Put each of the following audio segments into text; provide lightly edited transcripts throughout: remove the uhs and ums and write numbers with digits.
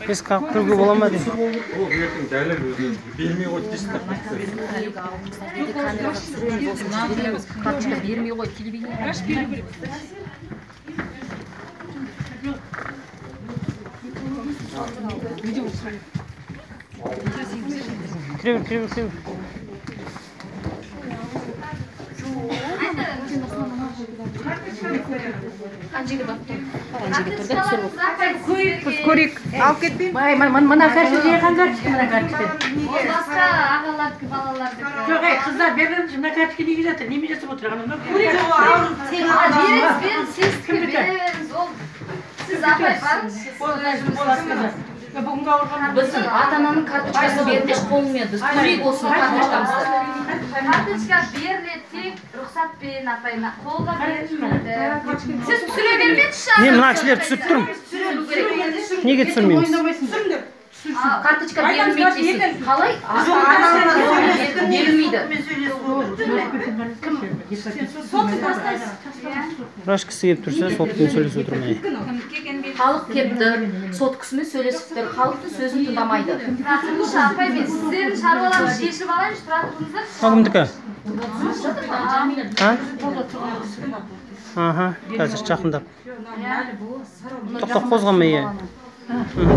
Biz kalkıp kırgı bulamadık. Kırıvır. Көрейік. Алып кетпейін? Мына кәрші қандар шықты мына кәрші. Басқа ағалардық, балалардық. Жоқ, қыздар, беріңізші мына кәрші неге жатыр? Неме жасап отырғаным? Беріңіз, сіз ол. Сіз апай барыңыз. Біздің ата-ананың карточкасы берілеш қолымен, біз көрейік болсын карточкамызды. Карточка беріледі, тек рұқсатпен апайына. Қолға берілмейді. Сіз түсіре бермеңізші. Мен мына кісілер түсіріп тұрмын. Неге түсірмейміз? Карточка берілмейді дейсің. Қалай? Берілмейді. Біраш кісі келіп тұрса, соткымен сөйлесіп отырмай. Халық кепті, соткысымен сөйлесіп тұр. Халықтың сөзін тыңдамайды. Тұратыңызшы апай, мен сіздердің шаруаларды шешіп алайыншы, тұратыңыздар. Кімдікі? Аха, қазір жақындап. Тоқтап қозғамай, е.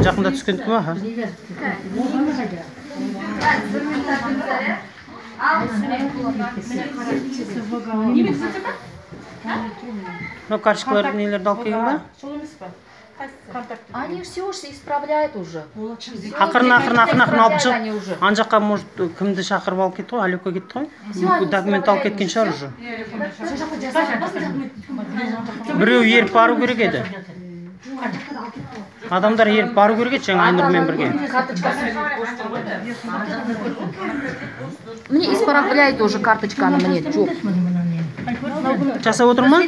Жақында түскендік ма? Ну, карточкалар нелерді алып келген ба? Они все уже исправляют уже. Ақырын алып шығып, ан жаққа может кімді шақырып алып кетті ғой, Алеко кетті ғой. Документ алып кеткен шығар уже. Біреу еріп бару керек еді. Адамдар еріп бару керек еді жаңа Айнұрмен бірге. Мне исправляет уже карточканы, мне жоқ. Жасап отыр ма?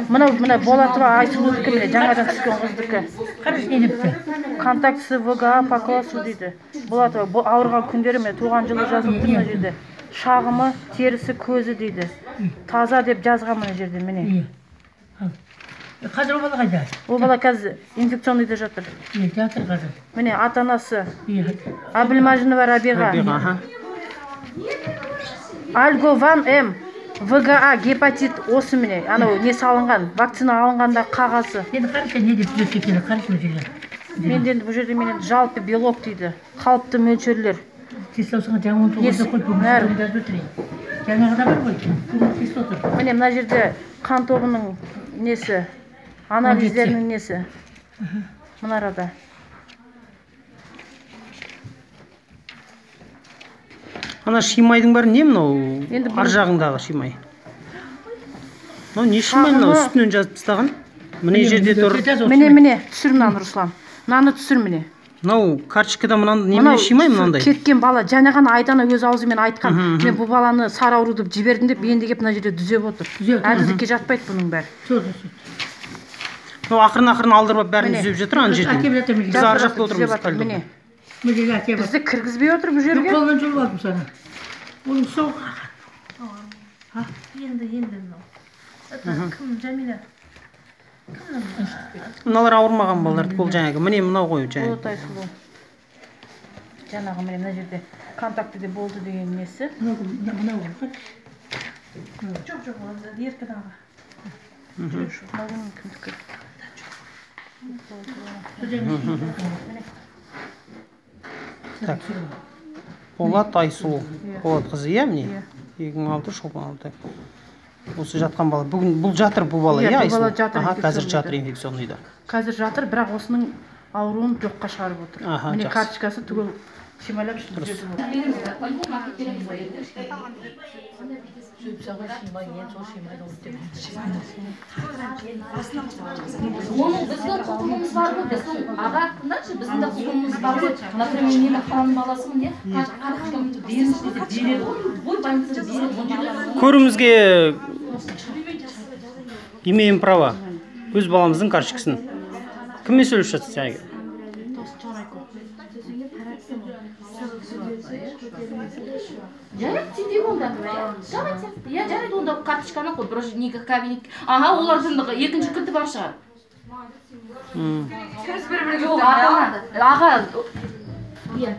Мына Болатова Айсұлудікі міне жаңадан түскен қыздікі. Контактісі ВГА по классу дейді. Болатова ауырған күндері міне туған жылы жазылып тұрмын дейді. Шағымы, терісі, көзі дейді. Таза деп жазған мына жерде міне. Қазір ол бала қайда? Ол бала қазір инфекционныйда жатыр. Жатыр қазір. Міне ата-анасы Абілмажынова Рабиға. Альгован М. ВГА гепатит осы міне. Анау не салынған, вакцина алынғанда қағазы. Енді қарашы не деп түзетсе келі, қарашы бұл жерге. Мен бұл жерде менен жалпы белок дейді. Қалыпты мөлшерлер. Кислосыңа жаңа 19-да қойып бүгіндерді өтірейін. Жаңағыда бар ғой, кислотыр. Міне мына жерде қан тобының несі, анализдерінің несі. Мұнарада. Ана Шимайдың бәрі не мынау? Ар жағындағы Шимай. Не Шимай мынау үстінен жазып тастаған? Міне жерде тұр. Міне, түсір мынаны Руслан. Мынаны түсір міне. Мынау карточкада немене Шимай мынандай? Кеткен бала, жаңа ғана Айдана өз аузымен айтқан. Мен бұл баланы сары ауруды жібердім деп, енді кеп мына жерде дүзеп отыр. Әділдікке жатпайды бұның бәрі. Ақырын алдырып бәрін дүзеп жатыр ана жерде. Біз ар жақта отырмыз. Бізді кіргізбей отыр бұл жерге. Қолмен жүріп алдым sana. Оның соң Енді мынау. Кім Жәмила? Мыналар ауырмаған балалар, бұл жаңағы. Міне мынау ғой жаңағы. Болат Айсұлу. Жаңағы міне мына жерде контактіде болды деген несі. мынау ғой. Жоқ, еркідағы. Так. Болат Айсұлу. Болат қызы, иә міне? 2006 шолпан. Осы жатқан бала. Бұл жатыр бұл бала, иә Айсұлу? Қазір жатыр инфекционныйда. Қазір жатыр, бірақ осының ауруын жоққа шығарып отыр. Міне карточкасы түгел шимайлап жүріп Оның біздің құқығымыз бар ғой, біздің аға тыңдашы, біздің де құқығымыз бар ғой. Например, менің қаланың баласымын, не? Көруімізге имеем право. Өз баламыздың карточкасын. Кіммен сөйлесіп жатсыз жаңағы? Жарайды, телефон онда. Давайте. Иә, жарайды онда карточканы қой, бір неге кабинет. Аға, олар жындығы екінші күнді бар шығар. Кіміз бір-бірге Жоқ, аға. Иә.